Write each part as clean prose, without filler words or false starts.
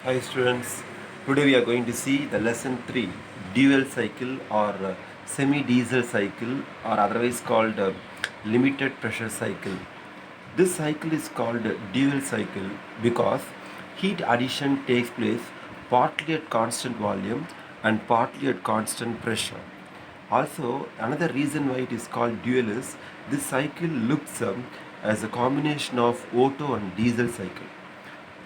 Hi students, today we are going to see the lesson 3 dual cycle or semi-diesel cycle or otherwise called limited pressure cycle. This cycle is called dual cycle because heat addition takes place partly at constant volume and partly at constant pressure. Also, another reason why it is called dual is this cycle looks as a combination of Otto and diesel cycle.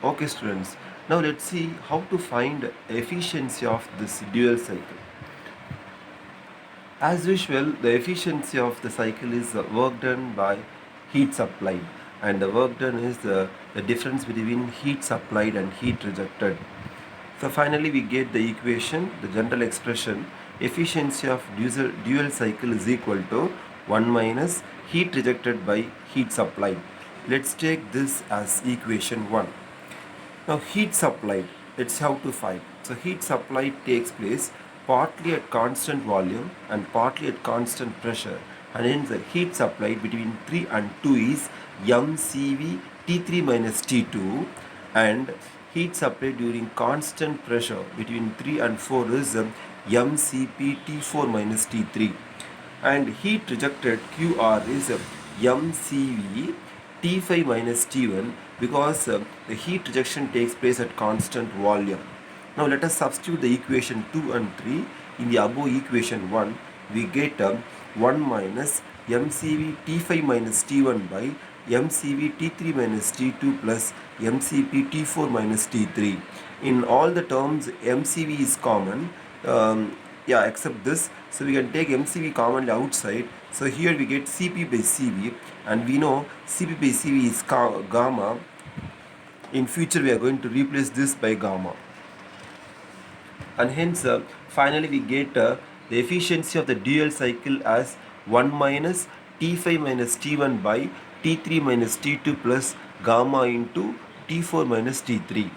Okay students, now let's see how to find efficiency of this dual cycle. As usual, the efficiency of the cycle is work done by heat supplied, and the work done is the difference between heat supplied and heat rejected. So finally we get the equation, the general expression, efficiency of dual cycle is equal to 1 minus heat rejected by heat supplied. Let's take this as equation 1. Now heat supplied, it's how to find. So heat supplied takes place partly at constant volume and partly at constant pressure, and hence the heat supplied between 3 and 2 is mCv T3 minus T2, and heat supplied during constant pressure between 3 and 4 is mCp T4 minus T3, and heat rejected QR is mCv T5 minus T1 because the heat rejection takes place at constant volume. Now let us substitute the equation 2 and 3 in the above equation 1. We get 1 minus mCv T5 minus T1 by mCv T3 minus T2 plus mCp T4 minus T3. In all the terms mCv is common, except this, so we can take mCv commonly outside. So here we get Cp by Cv, and we know Cp by Cv is gamma. In future we are going to replace this by gamma, and hence finally we get the efficiency of the dual cycle as 1 minus T5 minus T1 by T3 minus T2 plus gamma into T4 minus T3.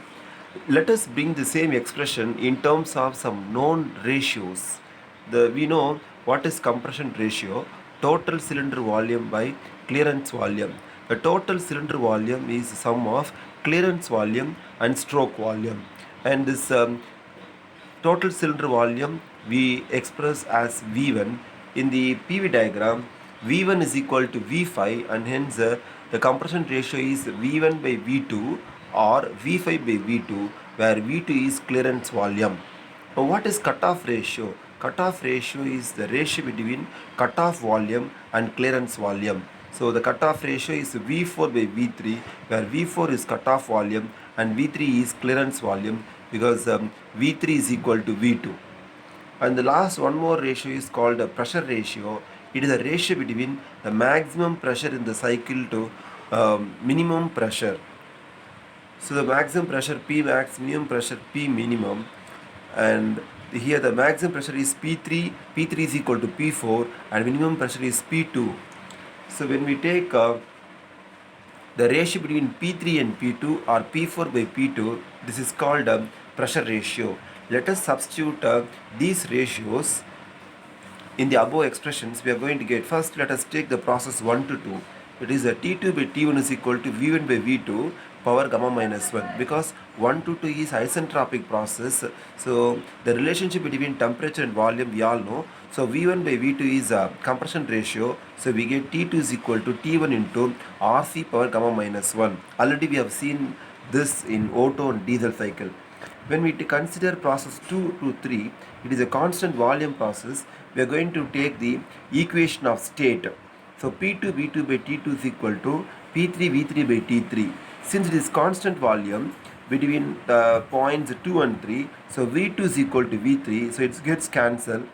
Let us bring the same expression in terms of some known ratios. We know what is compression ratio: total cylinder volume by clearance volume. The total cylinder volume is sum of clearance volume and stroke volume, and this total cylinder volume we express as V1 in the PV diagram. V1 is equal to V5, and hence the compression ratio is V1 by V2 or V5 by V2, where V2 is clearance volume. Now what is cutoff ratio? Cutoff ratio is the ratio between cutoff volume and clearance volume. So the cutoff ratio is V4 by V3, where V4 is cutoff volume and V3 is clearance volume, because V3 is equal to V2. And the last one more ratio is called a pressure ratio. It is a ratio between the maximum pressure in the cycle to minimum pressure. So the maximum pressure P max, minimum pressure P minimum, and here the maximum pressure is P3, P3 is equal to P4, and minimum pressure is P2. So when we take the ratio between P3 and P2 or P4 by P2, this is called pressure ratio. Let us substitute these ratios in the above expressions. We are going to get, first let us take the process 1 to 2. It is T2 by T1 is equal to V1 by V2 power gamma minus 1, because 1 to 2 is isentropic process. So the relationship between temperature and volume we all know. So V1 by V2 is a compression ratio. So we get T2 is equal to T1 into RC power gamma minus 1. Already we have seen this in Otto and diesel cycle. When we consider process 2 to 3, it is a constant volume process. We are going to take the equation of state. So P2 V2 by T2 is equal to P3 V3 by T3. Since it is constant volume between points 2 and 3, so V2 is equal to V3, so it gets cancelled.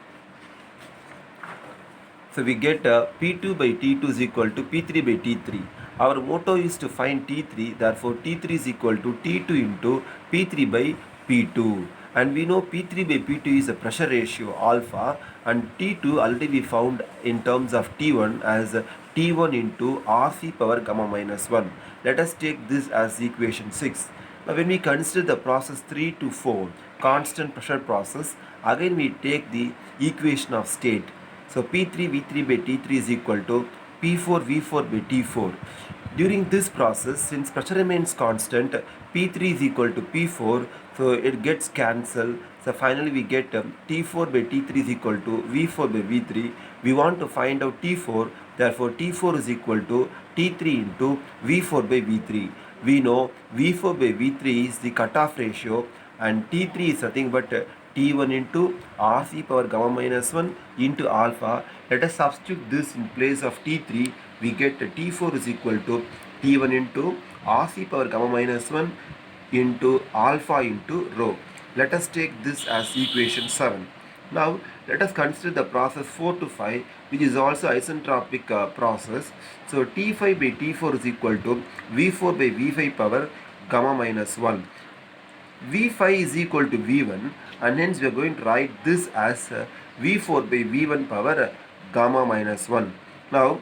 So we get P2 by T2 is equal to P3 by T3. Our motto is to find T3, therefore T3 is equal to T2 into P3 by P2. And we know P3 by P2 is a pressure ratio alpha, and T2 already we found in terms of T1 as T1 into RC power gamma minus 1. Let us take this as equation 6. Now when we consider the process 3 to 4, constant pressure process, again we take the equation of state. So P3 V3 by T3 is equal to P4 V4 by T4. During this process, since pressure remains constant, P3 is equal to P4, so it gets cancelled. So finally we get T4 by T3 is equal to V4 by V3. We want to find out T4, therefore T4 is equal to T3 into V4 by V3. We know V4 by V3 is the cutoff ratio and T3 is nothing but T1 into Rc power gamma minus 1 into alpha. Let us substitute this in place of T3. We get T4 is equal to T1 into Rc power gamma minus 1 into alpha into rho. Let us take this as equation 7. Now let us consider the process 4 to 5, which is also isentropic process. So T5 by T4 is equal to V4 by V5 power gamma minus 1. V5 is equal to V1, and hence we are going to write this as V4 by V1 power gamma minus 1. Now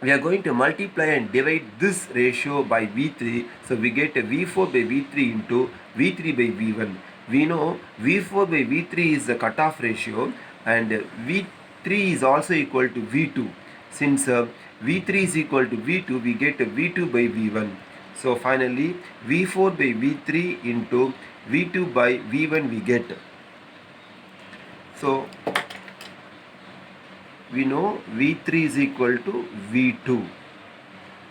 we are going to multiply and divide this ratio by V3, so we get a V4 by V3 into V3 by V1. We know V4 by V3 is the cutoff ratio and V3 is also equal to V2. Since V3 is equal to V2, we get a V2 by V1. So finally V4 by V3 into V2 by V1 we get. So we know V3 is equal to V2.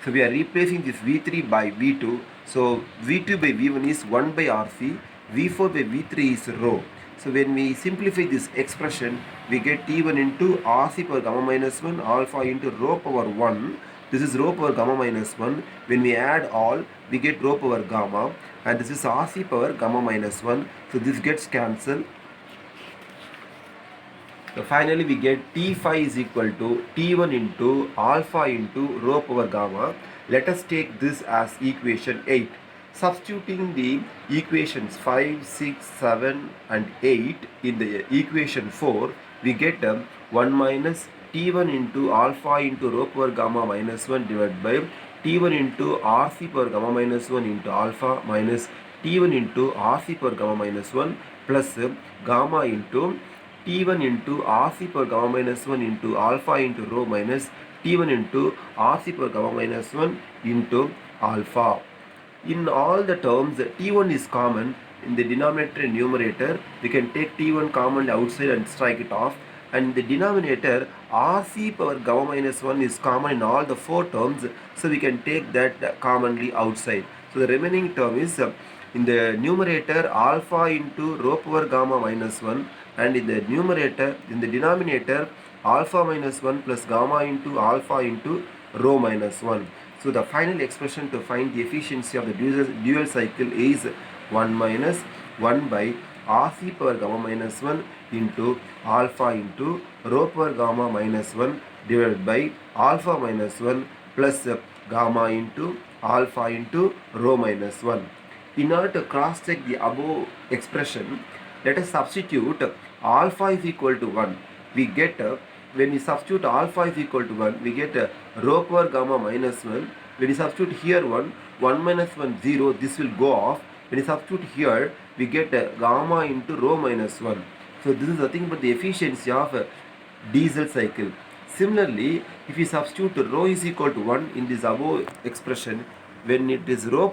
So we are replacing this V3 by V2. So V2 by V1 is 1 by Rc. V4 by V3 is rho. So when we simplify this expression, we get T1 into Rc power gamma minus 1 alpha into rho power 1. This is rho power gamma minus 1. When we add all, we get rho power gamma. And this is Rc power gamma minus 1. So this gets cancelled. So finally we get T5 is equal to T1 into alpha into rho power gamma. Let us take this as equation 8. Substituting the equations 5, 6, 7 and 8 in the equation 4, we get 1 minus T1 into alpha into rho power gamma minus 1 divided by T1 into Rc power gamma minus 1 into alpha minus T1 into Rc power gamma minus 1 plus gamma into T1 into Rc power gamma minus 1 into alpha into rho minus T1 into Rc power gamma minus 1 into alpha. In all the terms, T1 is common in the denominator and numerator. We can take T1 common outside and strike it off. And in the denominator, Rc power gamma minus 1 is common in all the 4 terms. So we can take that commonly outside. So the remaining term is in the numerator alpha into rho power gamma minus 1. And in the denominator alpha minus 1 plus gamma into alpha into rho minus 1. So the final expression to find the efficiency of the dual cycle is 1 minus 1 by Rc power gamma minus 1 into alpha into rho power gamma minus 1 divided by alpha minus 1 plus gamma into alpha into rho minus 1. In order to cross check the above expression, let us substitute alpha is equal to 1. We get when we substitute alpha is equal to 1, we get rho power gamma minus 1. When we substitute here 1 minus 1, 0, this will go off. When we substitute here, we get gamma into rho minus 1. So this is nothing but the efficiency of a diesel cycle. Similarly, if we substitute rho is equal to 1 in this above expression, when it is rho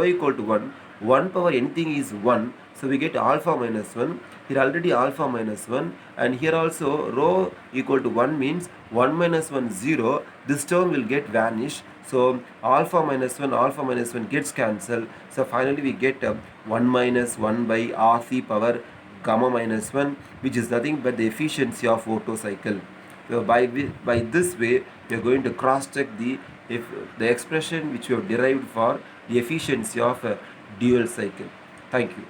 equal to 1 power anything is 1. So we get alpha minus 1. Here already alpha minus 1, and here also rho equal to 1 means 1 minus 1 0. This term will get vanished. So alpha minus 1 gets cancelled. So finally we get 1 minus 1 by Rc power gamma minus 1, which is nothing but the efficiency of Otto cycle. So by this way we are going to cross check the expression which we have derived for the efficiency of a dual cycle. Thank you.